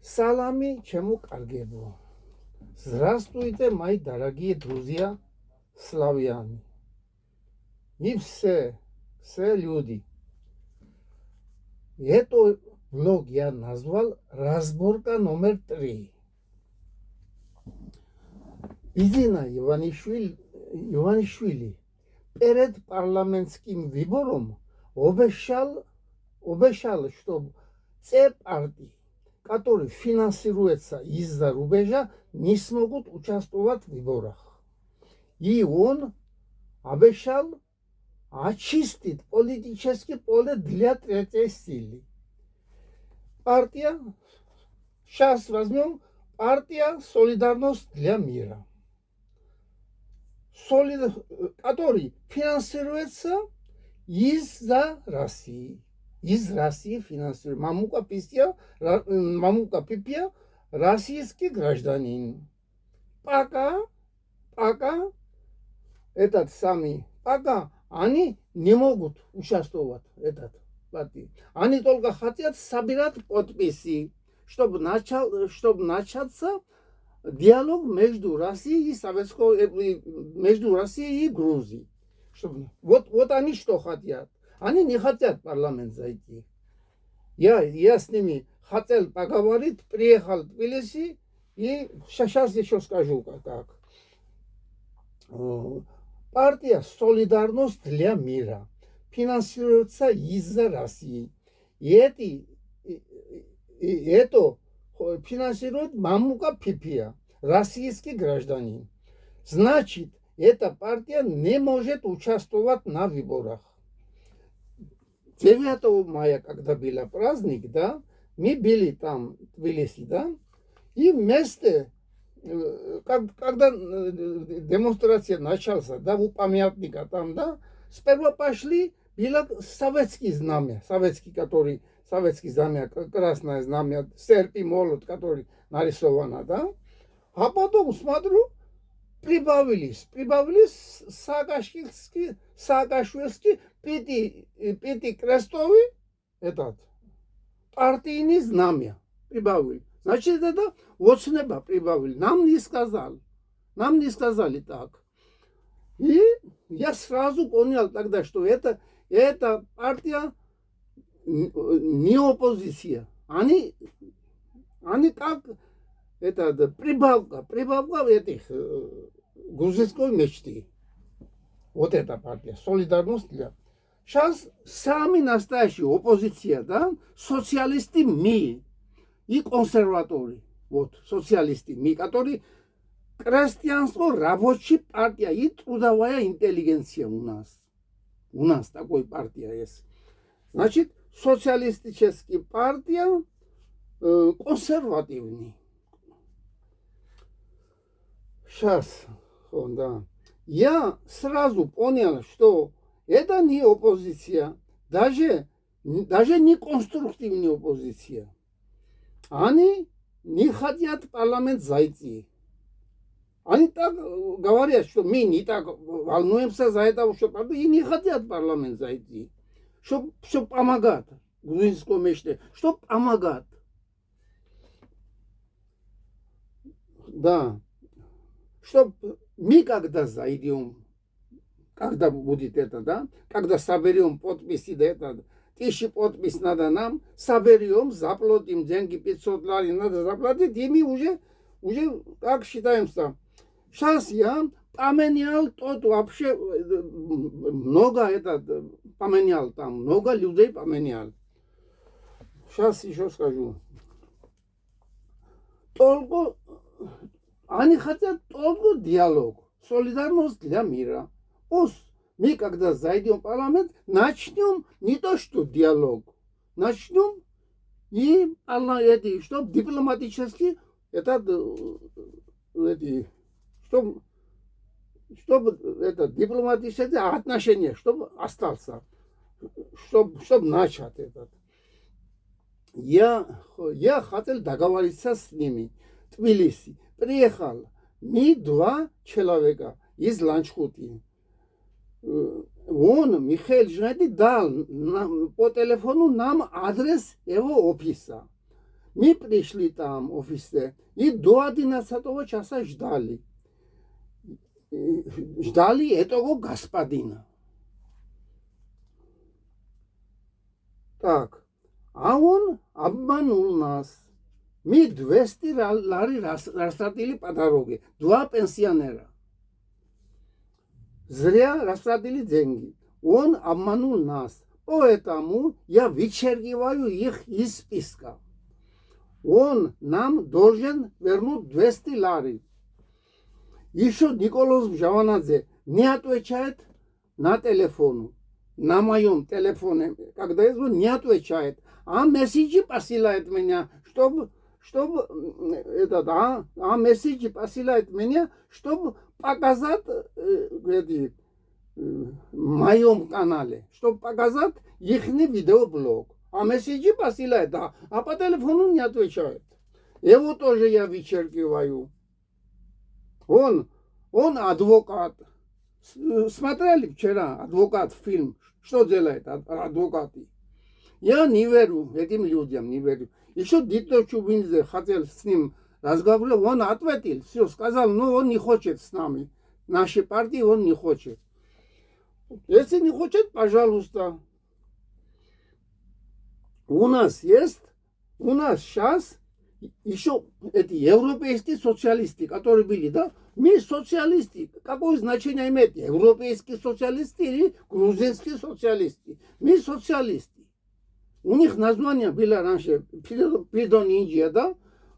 Салами чему каргебу. Здравствуйте, мои дорогие друзья славяне. И все люди. Этот блог я назвал «Разборка номер 3». Изина Иванишвили перед парламентским выбором обещал, что те партии, которые финансируются из-за рубежа, не смогут участвовать в выборах. И он обещал очистить политическое поле для третьей силы. Партия, сейчас возьмем, партия «Солидарность для мира», который финансируется из-за России. Из России финансирует. Мамука Пипия российский гражданин. Пока пока они не могут участвовать в этой партии. Они только хотят собирать подписи, чтобы начаться диалог между Россией и Грузией. Вот они что хотят. Они не хотят в парламент зайти. Я с ними хотел поговорить, приехал в Тбилиси, и сейчас еще скажу как. Партия «Солидарность для мира» финансируется из-за России. И это финансирует Мамука Пипия, российский гражданин. Значит, эта партия не может участвовать на выборах. 9 мая, когда был праздник, да, мы были там в Тбилиси, да, и вместе, когда демонстрация началась, да, у памятника там, да, сперва пошли, было советские знамя, советские знамя, красное знамя, серп и молот, который нарисовано, да, а потом смотрю, прибавились Саакашвилский пятикрестовый этот партийный знамя прибавили. Значит, это вот с неба прибавили. Нам не сказали так. И я сразу понял тогда, что эта партия не оппозиция. Они как это прибавка этих грузинской мечты. Вот эта партия, солидарность для. Сейчас сами настоящие оппозиция, да, социалисты мы и консерваторы, вот, социалисты мы, которые крестьянство, рабочая партия и трудовая интеллигенция у нас. У нас такой партия есть. Значит, социалистическая партия консервативный. Сейчас, да. Я сразу понял, что это не оппозиция, даже не конструктивная оппозиция. Они не хотят в парламент зайти. Они так говорят, что мы не так волнуемся за это, что и не хотят в парламент зайти. Чтобы помогать грузинской мечте, чтобы помогать. Да. Чтобы мы когда зайдем, когда будет это, да, когда соберем подписи, да, это, 1000 подписей надо нам, соберем, заплатим деньги, 500 лари надо заплатить, и мы уже как считаемся. Сейчас я поменял тот вообще, много поменял там, много людей поменял. Сейчас еще скажу. Только они хотят только диалог, солидарность для мира. Пусть мы, когда зайдем в парламент, начнем не то что диалог, начнем и чтобы дипломатически чтобы это дипломатические отношения, чтобы остался, чтобы начать этот. Я хотел договориться с ними. В Тбилиси приехал не 2 человека из Ланчхути. Он, Михаил Жнайди, дал по телефону нам адрес его офиса. Мы пришли там в офисе, и до 11 часа ждали. Ждали этого господина. Так, а он обманул нас. Мы 200 лари растратили по дороге. 2 пенсионера. Зря растратили деньги. Он обманул нас. Поэтому я вычеркиваю их из списка. Он нам должен вернуть 200 лари. Еще Николас Бжаванадзе не отвечает на телефон. На моем телефоне, когда я звоню, не отвечает. А месседжи посылает меня, чтобы месседжи посылает меня, чтобы показать в моем канале, чтобы показать их видеоблог. А месседжи посылает, да, а по телефону не отвечает. Его тоже я вычеркиваю. Он адвокат. Смотрели вчера адвокат фильм? Что делает адвокаты? Я не верю этим людям, не верю. Еще Дито Чубинзе хотел с ним разговаривать, он ответил, все, сказал, но он не хочет с нами. Нашей партии он не хочет. Если не хочет, пожалуйста. У нас сейчас еще эти европейские социалисты, которые были, да? Мы социалисты. Какое значение имеет европейские социалисты или грузинские социалисты? Мы социалисты. У них название было раньше Придонинджия, да?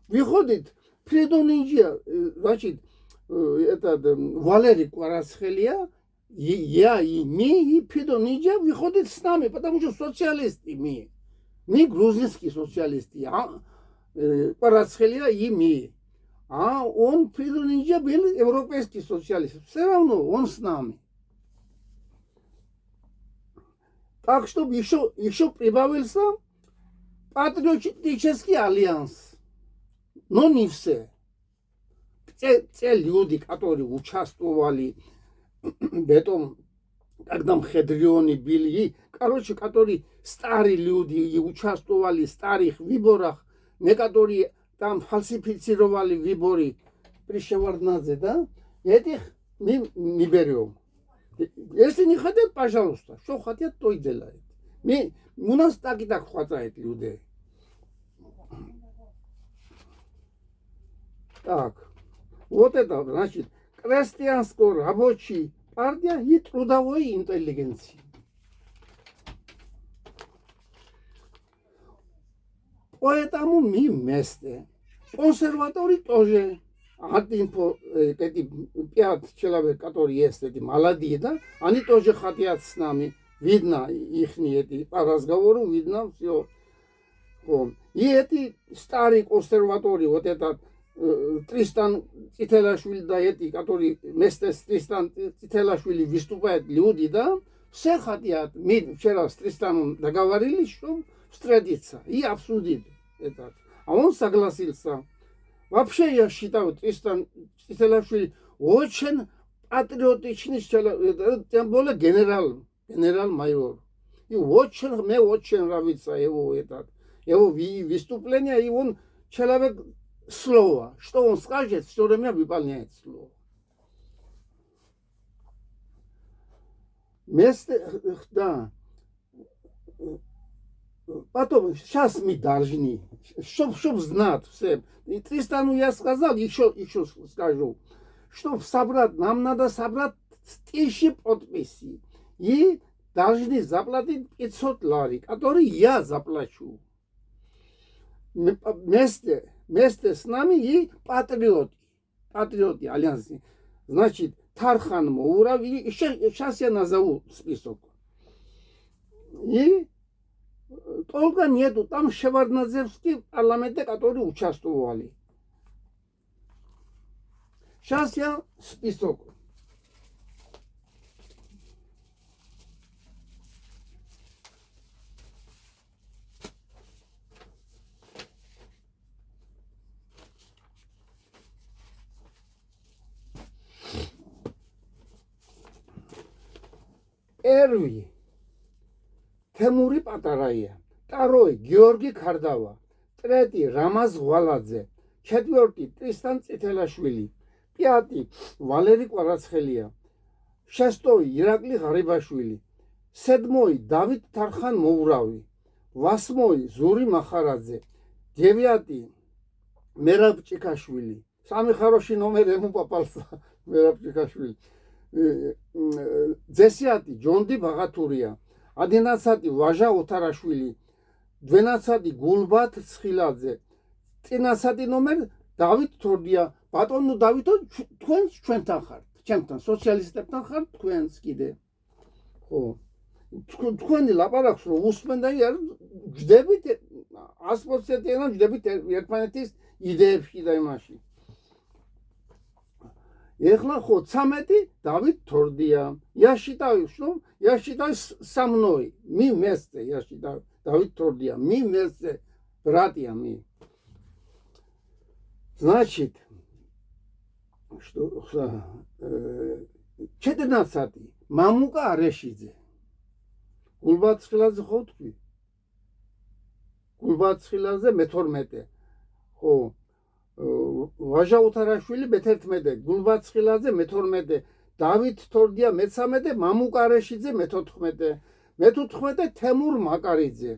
Выходит, Придонинджия, значит, Валерий Кварацхелия, я и мы, и Придонинджия выходит с нами, потому что социалисты мы. Мы грузинские социалисты, Кварацхелия и мы. А он Придонинджия был европейский социалист. Все равно он с нами. Так, чтобы еще прибавился патриотический альянс. Но не все. Те люди, которые участвовали в этом, когда Мхедрионы были, которые старые люди и участвовали в старых выборах, некоторые там фальсифицировали выборы при Шеварднадзе, да? Этих мы не берем. Если не хотят, пожалуйста, что хотят, то и делают. У нас так и так хватает людей. Так, вот это значит крестьянско-рабочая партия и трудовой интеллигенции. Поэтому мы вместе. Консерваторы тоже. Эти 5 человек, которые есть, эти молодые, да, они тоже хотят с нами. Видно их по разговору, видно все. И эти старые консерваторы, вот этот Тристан Цителашвили, да, эти, которые вместе с Тристан Цителашвили выступают люди, да, все хотят. Мы вчера с Тристаном договорились, чтобы встретиться и обсудить это. А он согласился. Вообще, я считаю, Тристан Цителашвили очень патриотичный человек, тем более генерал-майор. И мне очень нравится его выступление, и он человек слова. Что он скажет, все время выполняет слово. Да. Потом, сейчас мы должны, чтобы знать все. И Тристану я сказал, еще скажу, чтобы нам надо собрать 1000 подписей. И должны заплатить 500 лари, которые я заплачу. Вместе с нами и патриоты альянсы. Значит, Тархан Моурав, сейчас я назову список. И только нету там Шеварднадзевские парламенты, которые участвовали. Сейчас я список. Первый Темури Патарая, второй Георгий Кардава, ტრეტი რამაზ ღვალაძე, ჩეთვორტი ტრისტან წითელაშვილი, პიატი ვალერი კვარაცხელია, შეστოვი ირაკლი ღარიბაშვილი, სედმოი დავით თარხან მოურავი, ვასმოი ზური მახარაძე, დევიატი მერაბ ჭიქაშვილი, სამი ხაროში ნომერი ემუპაპალსა მერაბ ჭიქაშვილი, ძესიატი ჯონდი ბაღათურია, ადენაცატი ვაჟა ოთარაშვილი, დვენაცატი გულბათ ცხილაძე, წინასატი ნომერ დავით თორდია, ბატონო დავითო თქვენს ჩვენთან ხართ, ჩემთან სოციალისტებთან ხართ თქვენს კიდე. ხო. თქვენი ლაპარაკს რომ უსმენ და ჯდებით 100%-იანად ჯდებით ერთმანეთის იდეებში და იმაში. ეხლა ხო 13 დავით თორდია, я считаю, что со мной, мы вместе, я считаю, Давид Тордия, мы вместе, братья мы. Значит, что 14-й, Мамука Арешидзе. Гулбацхиладзе ხო თქვი? გულბაცხილაძე მე-12. ხო. ვაჟა უთარაშვილი მე-11. გულბაცხილაძე მე-12. დავით თორდია მე-13. მამუკა არეშიძე მე-14. მე-15 თემურ მაკარიძე,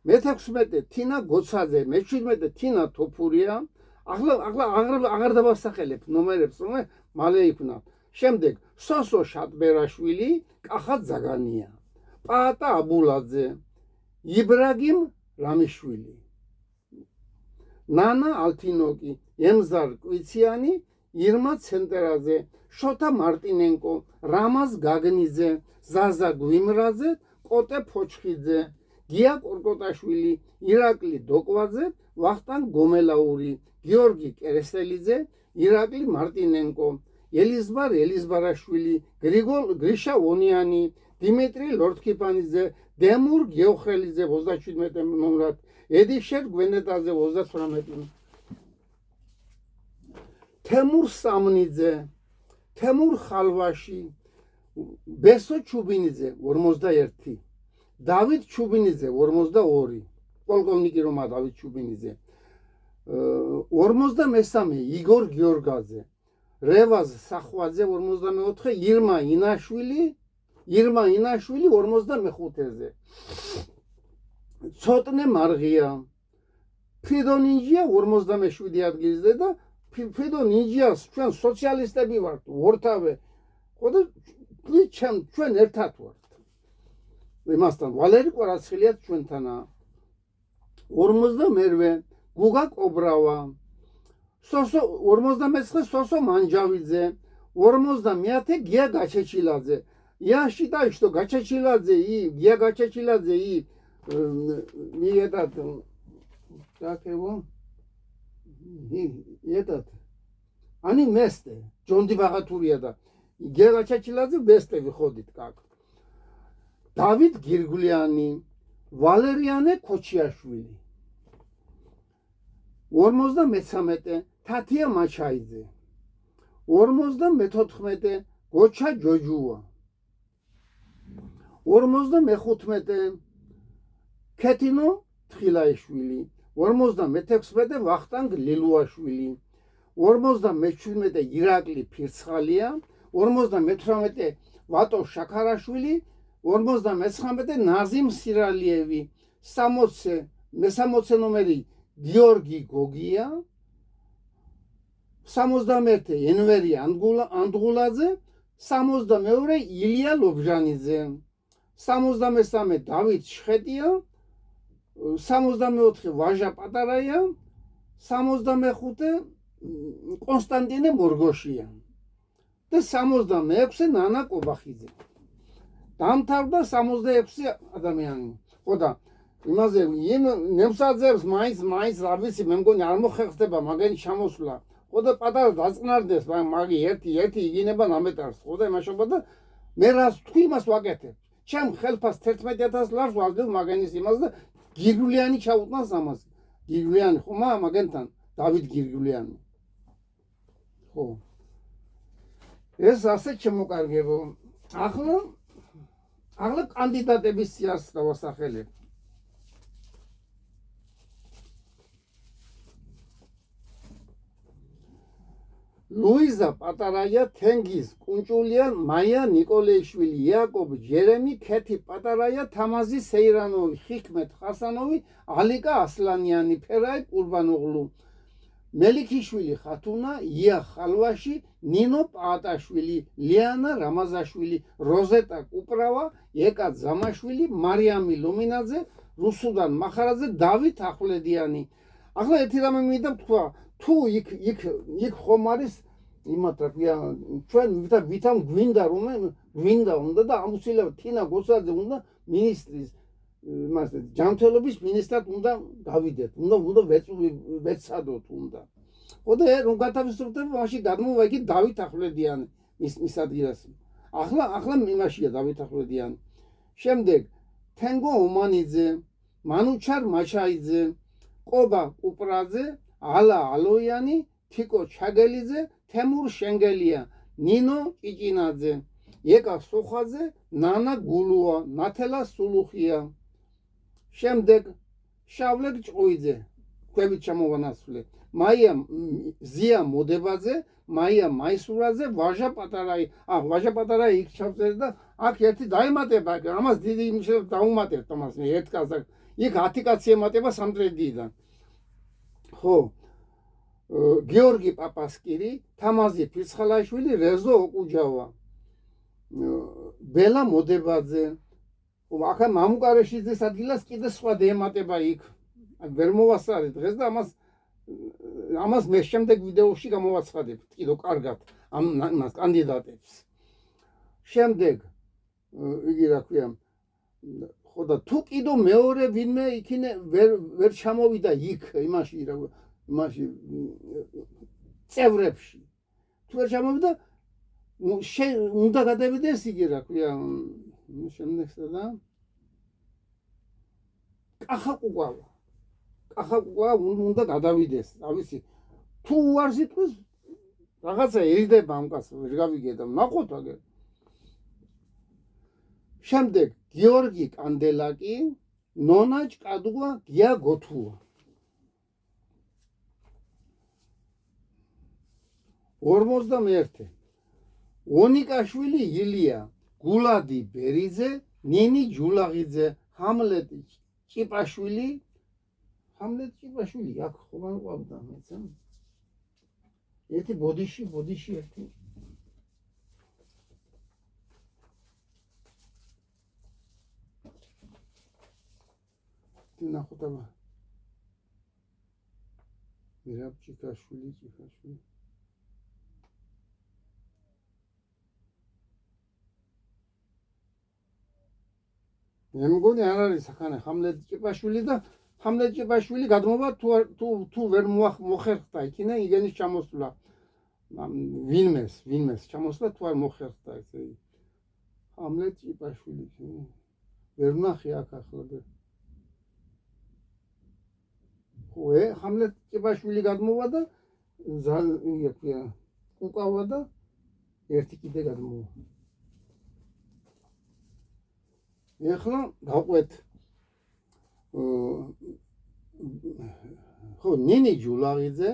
მე-16 თინა გოცაძე, მე-17 თინა თოფურია. ახლა აღარ დავასახელებ ნომერებს, რომ მალე იქნა. შემდეგ სოსო შატბერაშვილი, კახა ზაგანია, პაატა აბულაძე, იბრაგიმ რამიშვილი, ნანა ალთინოკი, ემზარ კვიციანი, ირმა ცენტერაძე, შოთა მარტინენკო, რამაზ გაგნიძე, ზაზა გვიმრაძე, კოტე ფოჩხიძე, გია კორკოტაშვილი, ირაკლი დოკვაძე, ვახტანგ გომელაური, გიორგი კერესელიძე, ირაკლი მარტინენკო, ელიზბარ ელიზბარაშვილი, გრიშა ონიანი, დიმიტრი ლორთქიფანიძე, დემურ გეოხელიძე 37 ნომრად, ედიშერ გვენეტაძე 38, თემურ სამნიძე, თემურ ხალვაში, ბესო ჩუბინიძე 41, დავით ჩუბინიძე 42, პოლკოვნიკი რომა დავით ჩუბინიძე, 53 იგორ გიორგაძე, რევაზ სახვაძე 44, ირმა ინაშვილი 45-ზე, ცოტნე მარღია, ფიდო ნინჯია 57 ადგილზე და ფიდო ნინჯიას ჩვენ სოციალისტები ვართ, ვორთავე, ხო და ჩვენ ერთად ვართ. იმასთან ვალერი კვარაცხელია ჩვენთანაა. 52 გუგა კობრავა, 49 სოსო მანჯავიძე, 50 გია გაჩეჩილაძე. Я считаю, что Гачачиладзе и Гия Гачачиладзе и этот, как его, и этот, они вместе, Джонди Багатурия, да. Гия Гачачиладзе вместе выходит как. Давид Гиргулиани, Валериане Кочиашвили. 53 Татья Мачайдзе. 54 Гоча Джоджуа. 55 ქეთინო თხილაიშვილი, 56 ვახტანგ ლილუაშვილი, 57 ირაკლი ფირცხალია, 58 ვატო შაქარაშვილი, 59 ნაზიმ სირალიევი, 60 ნომერი გიორგი გოგია, 61 ენვერი ანდღულაძე, 62 ილია ლობჟანიძე, 63 დავით შხეტია, 64 ვაჟა პატარაია, 65 კონსტანტინე მორგოშია და 66 ნანა კობახიძე. დამთავრდა 66 ადამიანი. ხო და იმაზე ნემსაძებს მაინც რა ვიცი, მე მგონი არ მოხერხდება მაგენი ჩამოსვლა. ხო და პატარა დაწყნარდეს, მაგი ერთი იგინება ნამეტარს. ხო და იმაშობა და მე რას თქვი იმას ვაკეთებ. ჩემ ხელფას 11000 ლარს ვარდებ მაგენის იმას და გირგულიანი ჩაუტანს ამას. გირგულიანი ხომა მაგენთან დავით გირგულიანი. ხო. ეს ასე შემოკარგებო. ახლა კანდიდატების სიას დავასახელებ. ლუიზა პატარაია, თენგიზ კუნჭულიან, მაია ნიკოლეიშვილი, იაკობ ჯერემი, ქეთი პატარაია, თამაზი სეირანოვი, ხიქმეთ ხასანოვი, ალიკა ასლანიანი, ფერაი ყურბანოღლუ, მელიქიშვილი ხათუნა, ია ხალვაში, ნინო პაატაშვილი, ლიანა რამაზაშვილი, როზეტა კუპრავა, ეკა ზამაშვილი, მარიამი ლომინაძე, რუსუდან მახარაძე, დავით ახვლედიანი. ახლა ერთი რამე მინდა თქვა, თუ იქ ხომ არის იმათ რა ქვია, ჩვენ ვითამ გვინდა უნდა და ამուսილებ თინა გოსაძე უნდა მინისტრის იმას ჯანმრთელობის მინისტრად უნდა გავიდეთ, უნდა ვეცადოთ უნდა. ხო და რომ გათავისუფლდება, მაშინ გადმოვა იქ დავით ახვლედიანი მის ადგილას. ახლა იმაშია დავით ახვლედიანი. შემდეგ თენგო ომანიძე, მანუჩარ მაჩაიძე, ყობა კუპრაძე, ალა ალოიანი, თიკო ჩაგელიძე, თემურ შენგელია, ნინო ჭიჭინაძე, ეკა სუხაძე, ნანა გულუა, ნათელა სულუხია. შემდეგ შავლე ჭყუიძე, ქვევით ჩამოვანაცვლე, მაია ზია მოდებაძე, მაია მაისურაძე, ვაჟა პატარაი იქ ჩავწერე და აქ ერთი დაემატება, ამას დიდი იმის დაუმატებთ ამას ერთ კაცს. იქ 10 კაცი ემატება სამტრედიიდან. ხო, გიორგი პაპასკირი, თამაზი ფირცხალაშვილი, რეზო ოკუჯავა, ბელა მოდებაძე. ახლა მამუკარეშიძის ადგილას კიდე სხვა ემატება იქ. ვერ მოვასწარეთ დღეს და ამას მე შემდეგ ვიდეოში გამოვაცხადებთ კიდე კარგად ამ კანდიდატებს. შემდეგ იგი რა ქვია, ხო და თუ კიდე მეორე ვინმე იქინე ვერ ჩამოვიდა იქ იმაში წევრებში. თუ ვერ ჩამოვიდა უნდა გადავიდეს იგი რა ქვია შემდეგსა და კახაკუկა უნდა გადავიდეს, რა ვიცი, თუ უარს იტყვის რაღაცა ერიდება ამ კაცს, ვერ გავიგე და ნახოთ აგერ. შემდეგ გიორგი კანდელაკი, ნონა ჭკადუა, გია გოთუა. 51 ონიკაშვილი ილია, გულადი ბერიძე, ნინი ჯულაღიძე, ჰამლეტ ჭიპაშვილი, აქ ხომ არ ყავდა მეცა. ერთი ბოდიში ერთი. ნახოთ აბა. მირაბ ჭიკაშვილი. მე მგონი არ არის ახანა ჰამლეტ ჭიპაშვილი და ჰამლეტ ჭიპაშვილი გადმოვა თუ ვერ მოხერხდა იქინა იგენის ჩამოსვლა. ვინმეს ჩამოსვლა თუ არ მოხერხდა ესე. ჰამლეტ ჭიპაშვილი. ვერ ნახე აქ ახლა. ხო, ჰამლეტ ჭიპაშვილი გადმოვა და იგი ქვია უკავა და ერთი კიდე გადმოვა. ეხლა გავყვეთ ხო, ნინი ჯულაღიძე,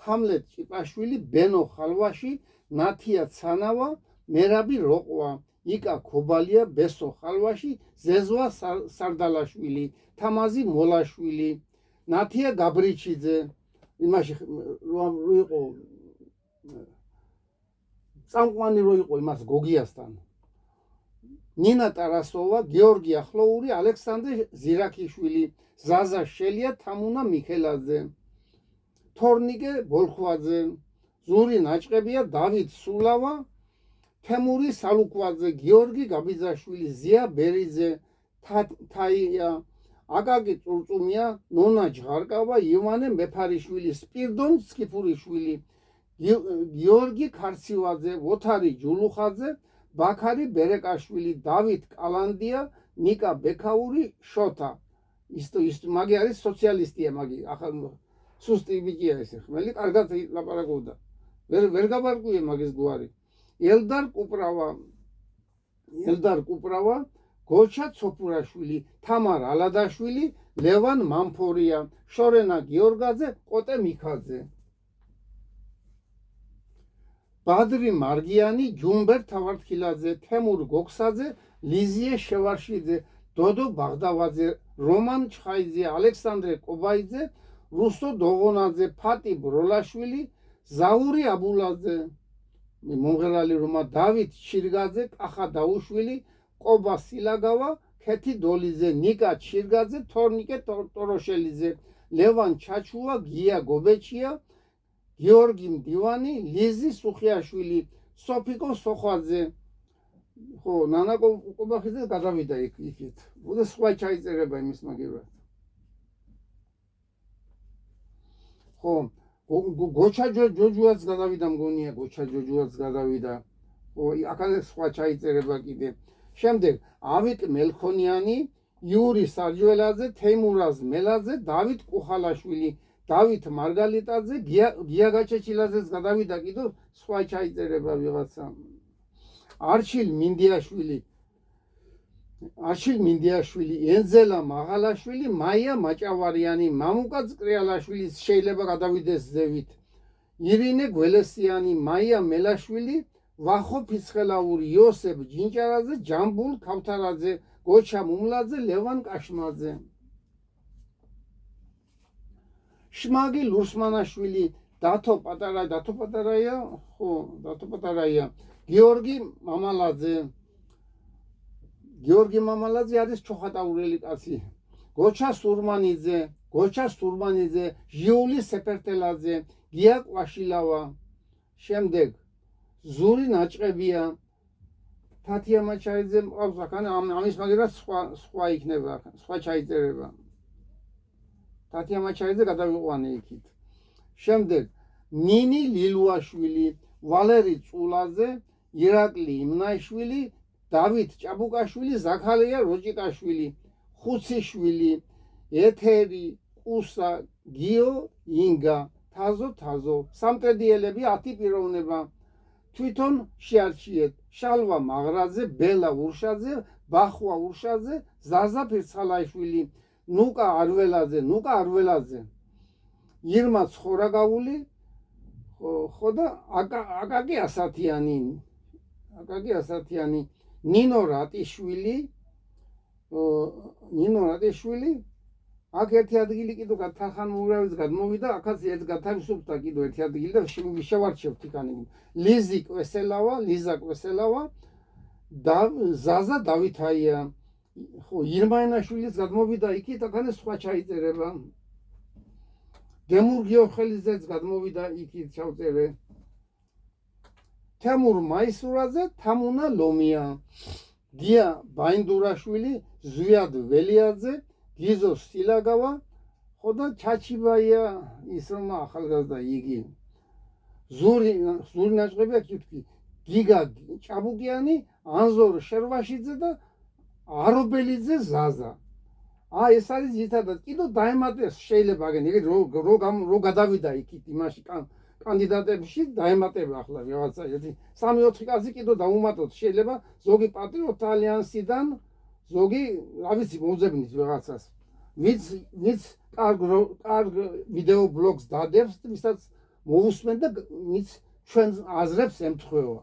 ჰამლეტ ჭიპაშვილი, ბენო ხალვაში, ნათია ცანავა, მერაბი როყვა, იკა ქობალია, ბესო ხალვაში, ზეზვა სარდალაშვილი, თამაზი მოლაშვილი, ნათია გაბრიჩიძე, იმაში რო იყო წამყვანი რო იყო იმას გოგიასთან. ნინა ტარასოვა, გიორგი ახლოური, ალექსანდრე ზირაქიშვილი, ზაზა შელია, თამუნა მიქელაძე, თორნიკე ბოლხვაძე, ზური ნაჭყებია, დავით სულავა, თემური სალუკვაძე, გიორგი გაბიძაშვილი, ზია ბერიძე, თაია, აკაკი წურწუმია, ნონა ჯღარკავა, ივანე მეფარიშვილი, სპირდონ სკიფურიშვილი, გიორგი ქარცივაძე, ვოთარი ჯულუხაძე, ბაქარი ბერეკაშვილი, დავით კალანდია, ნიკა ბექაური, შოთა. ის მაგი არის სოციალისტია მაგი. ახლა სუსტი ბიჭია ესე, ხმელი კარგად ლაპარაკობდა. ვერ გავარკვიე მაგის გვარი. ელდარ კუპრავა, გოჩა ცოფურაშვილი, თამარ ალადაშვილი, ლევან მამფორია, შორენა გიორგაძე, კოტე მიქაძე. ბადრი მარგიანი, ჯუმბერ თავართხილაძე, თემურ გოქსაძე, ლიზიე შევარშიძე, დოდო ბაღდავაძე, რომან ჩხაიძე, ალექსანდრე კობაიძე, რუსტო დოღონაძე, ფატი ბროლაშვილი, ზაური აბულაძე, მომღერალი რომა დავით ჩირგაძე, კახა დაუშვილი, ყობა სილაგავა, ქეთი დოლიძე, ნიკა ჩირგაძე, თორნიკე ტოროშელიძე, ლევან ჩაჩუა, გია გობეჩია, გიორგი მდივანი, ლიზი სუხიაშვილი, სოფიკო სოხვაძე. ხო, ნანა ყობახიძე გადავიდა იქით. უდა სხვა ჩაიწერება იმის მაგივრად. ხო, გოჩა ჯოჯუაც გადავიდა მგონია, გოჩა ჯოჯუაც გადავიდა. ხო, აქაც სხვა ჩაიწერება კიდე. შემდეგ ავიტ მელქონიანი, იური სარჯველაძე, თეიმურაზ მელაძე, დავით კუხალაშვილი, დავით მარგალიტაძე, გია გაჩეჩილაძეც გადავიდა კიდევ სხვა ჩაიწერება ვიღაცა. არჩილ მინდიაშვილი, ენზელა მაღალაშვილი, მაია მაჭავარიანი, მამუკა წკრიალაშვილი შეიძლება გადავიდეს ზევით. ირინე გველესიანი, მაია მელაშვილი, ვახო ფიცხელაური, იოსებ ჯინჭარაძე, ჯამბულ ქავთარაძე, გოჩა მუმლაძე, ლევან კაშმაძე. შმაგი ლურსმანაშვილი, დათო პატარაია, გიორგი მამალაძე არის ჩოხატაურელი კაცი. გოჩა სურმანიძე, ჟიული სეპერთელაძე, გია კვაშილავა. შემდეგ ზური ნაჭყებია, თათია მაჩაიძე მყავს აქ, ამის მაგერად სხვა იქნება, სხვა ჩაიწერება. თათია მაჩაიძე გადავიყვანე იქით. შემდეგ ნინი ლილუაშვილი, ვალერი წულაძე, ირაკლი იმნაიშვილი, დავით ჭაბუკაშვილი, ზაქალია როჭიკაშვილი, ხუციშვილი, ეთერი, ყუსა, გიო, ინგა, თაზო, სამტრედიელები 10 პიროვნება. თვითონ შეარჩიეთ შალვა მაღრაძე, ბელა ურშაძე, ბახვა ურშაძე, ზაზა ფირცხალაიშვილი, ნუკა არველაძე, ირმა ცხორაგავული, ხო და აკაკი ასათიანი, ნინო რატიშვილი, აქ ერთი ადგილი კიდევ თარხან მოურავის გადმოვიდა, აქაც ერთ გათავისუფლდა კიდევ ერთი ადგილი და შევარჩევთ იქანი. ლიზა კვესელავა, ზაზა დავითაია, ხო, ირმაინაშვილიც გადმოვიდა იქით, აქაც სხვა ჩაიწერება. გემურ გიოხელიძეც გადმოვიდა იქით, ჩავწერე. თემურ მაისურაძე, თამუნა ლომია, გია ბაინდურაშვილი, ზვიად ველიაძე, გიზო სილაგავა, ხო და ჩაჩიბაია ის რომ ახალგაზრდა იგი. ზური ნაჭყებია კითხვი, გიგა ჭაბუკიანი, ანზორ შერვაშიძე და არობელიძე ზაზა. ეს არის ძირითადად კიდევ დაემატეს შეიძლება აგენ იგი რო გადავიდა იქით იმაში კანდიდატებში დაემატება ახლა რაღაცა ერთი 3-4 კაცი კიდევ დაუმატოთ შეიძლება ზოგი პატრიოტთა ალიანსიდან ზოგი რა ვიცი მოუძებნით რაღაცას ვიც კარგ ვიდეო ბლოგს დადებს ვისაც მოусმენ და ვიც ჩვენ აზრებს ემთხვევა.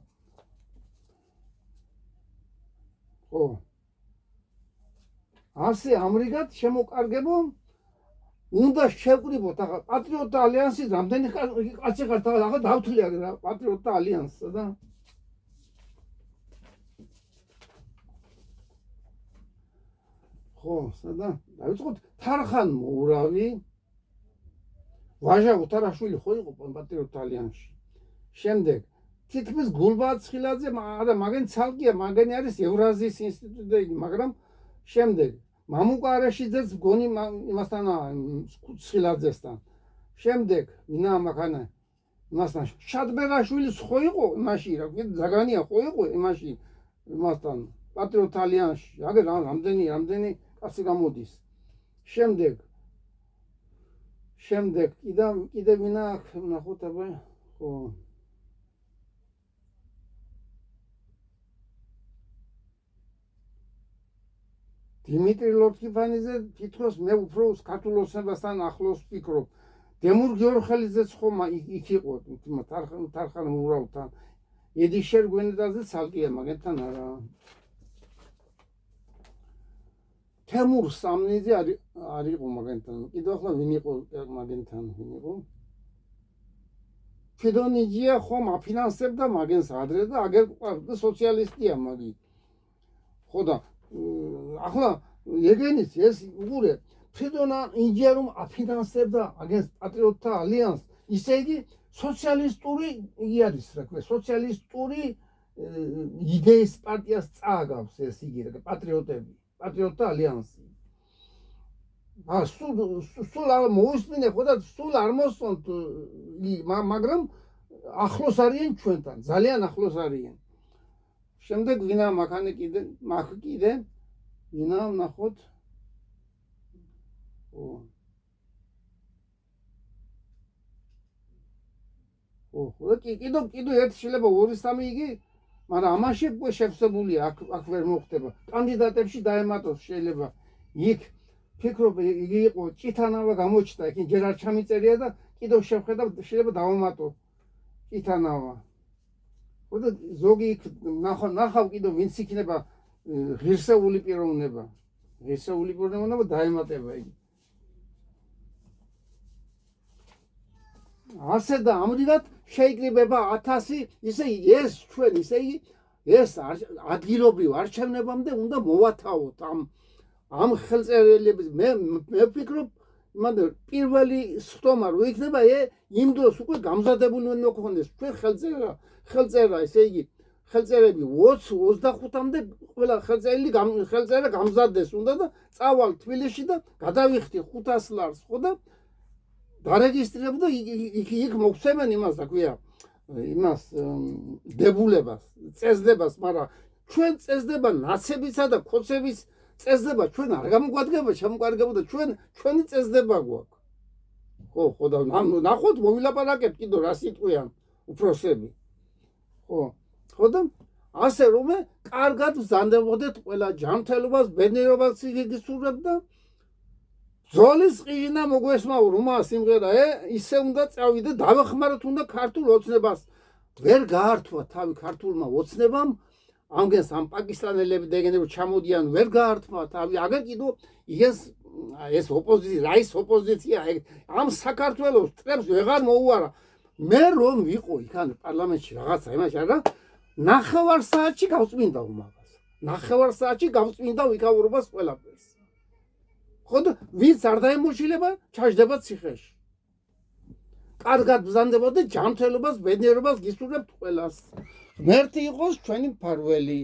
ხო ასე ამრიგად შემოკარგებო უნდა შევკრიბოთ ახლა პატრიოტთა ალიანსის რამდენი კაცი ხართ ახლა დავთვლი რა პატრიოტთა ალიანსსა და ხო სადა დავიწყოთ თარხან მოურავი ვაჟა უთარაშვილი ხო იყო პატრიოტთა ალიანსში შემდეგ თითქმის გულბაცხილაძე არა მაგენ ცალკეა მაგენი არის ევრაზიის ინსტიტუტი მაგრამ შემდეგ მამუკა არაშიძეც გონი იმასთანაა ცხილაძესთან შემდეგ ვინა მაქანა იმასთან შადბერაშვილიც ხო იყო იმაში რა კიდე ზაგანია ხო იყო იმაში იმასთან პატრიოტთა ალიანსში აგერ რამდენი კაცი გამოდის შემდეგ კიდე ვინა ნახოთ აბა ხო დიმიტრი ლორთქიფანიძე თითქოს მე უფრო ქართულ ოცნებასთან ახლოს ვფიქრობ. გემურ გიორხელიძეც ხომ იქ იყო თარხან მოურავთან. ედიშერ გვენდაზე ცალკეა მაგენთან არა. თემურ სამნიძე არ იყო მაგენთან. კიდევ ახლა ვინ იყო მაგენთან, ვინ იყო? ფედონიჯია ხომ აფინანსებდა მაგენს ადრე და აგერ სოციალისტია მაგი. ხო და ახლა ეგენიც ეს უყურე ფედონა ინჯია რომ აფინანსებდა აგენს პატრიოტთა ალიანს, ისე იგი სოციალისტური არის რა ქვია, სოციალისტური იდეის პარტიას წააგავს ეს იგი რა პატრიოტები, პატრიოტთა ალიანსი. სულ არ მოусმინე ხო და სულ არ მოსწონთ, მაგრამ ახლოს არიან ჩვენთან, ძალიან ახლოს არიან. შემდეგ ვინა მაგანი კიდე ვინა ნახოთ. ხო, კიდევ ერთ შეიძლება 2-3 იგი, მაგრამ ამაში უკვე შევსებულია, აქ ვერ მოხდება. კანდიდატებში დაემატოს შეიძლება. იქ ფიქრობ იგი იყო ჭითანავა გამოჩნდა, იქ ჯერ არ ჩამიწერია და კიდევ შევხედავ შეიძლება დავამატო ჭითანავა. ხო და ზოგი იქ ნახავ კიდევ ვინც იქნება ღირსეული პიროვნება. ღირსეული პიროვნება დაემატება იგი. ასე და ამრიგად შეიკრიბება 1000 ისე ეს ჩვენ ისე იგი ეს ადგილობრივ არჩევნებამდე უნდა მოვათავოთ ამ ხელწერილების მე ვფიქრობ მანდ პირველი სხდომა რო იქნება იმ დროს უკვე გამზადებული უნდა გქონდეს ჩვენ ხელწერა ისე იგი ხელწერები 20-25-მდე ყველა ხელწერა გამზადდეს უნდა და წავალ თბილისში და გადავიხდი 500 ლარს ხო და დარეგისტრირებდა იქ მოგცემენ იმას რა ქვია იმას დებულებას წესდებას მაგრამ ჩვენ წესდება ნაცებისა და ქოცების წესდება ჩვენ არ გამოგვადგება შემოგვარგებოდა ჩვენი წესდება გვაქვს ხო და ნახოთ მოვილაპარაკებთ კიდევ რა სიტყვიან უფროსები ხო და ასე რომ კარგად ვზანდებოდეთ ყველა ჯანმრთელობას ბედნიერობას იგისურვებთ და ზოლის ყინა მოგესმაო რომა სიმღერა ისე უნდა წავიდე დავეხმაროთ უნდა ქართულ ოცნებას ვერ გაართვა თავი ქართულმა ოცნებამ ამგენს ამ პაკისტანელები დეგენები ჩამოდიან ვერ გაართვა თავი აგერ კიდო ეს ოპოზიცია რაის ოპოზიცია ამ საქართველოს წრებს ვეღარ მოუარა მე რომ ვიყო იქან პარლამენტში რაღაცა იმაში არა ნახევარ საათში გავწმინდა უმაღას ნახევარ საათში გავწმინდა ვიკავურობას ყველაფერს ხო და ვინც არ დაემოშილება ჩაждდება ციხეში კარგად ბრძანდებოდეთ ჯანმრთელობას ბედნიერობას გისურვებთ ყველას ღმერთი იყოს ჩვენი მფარველი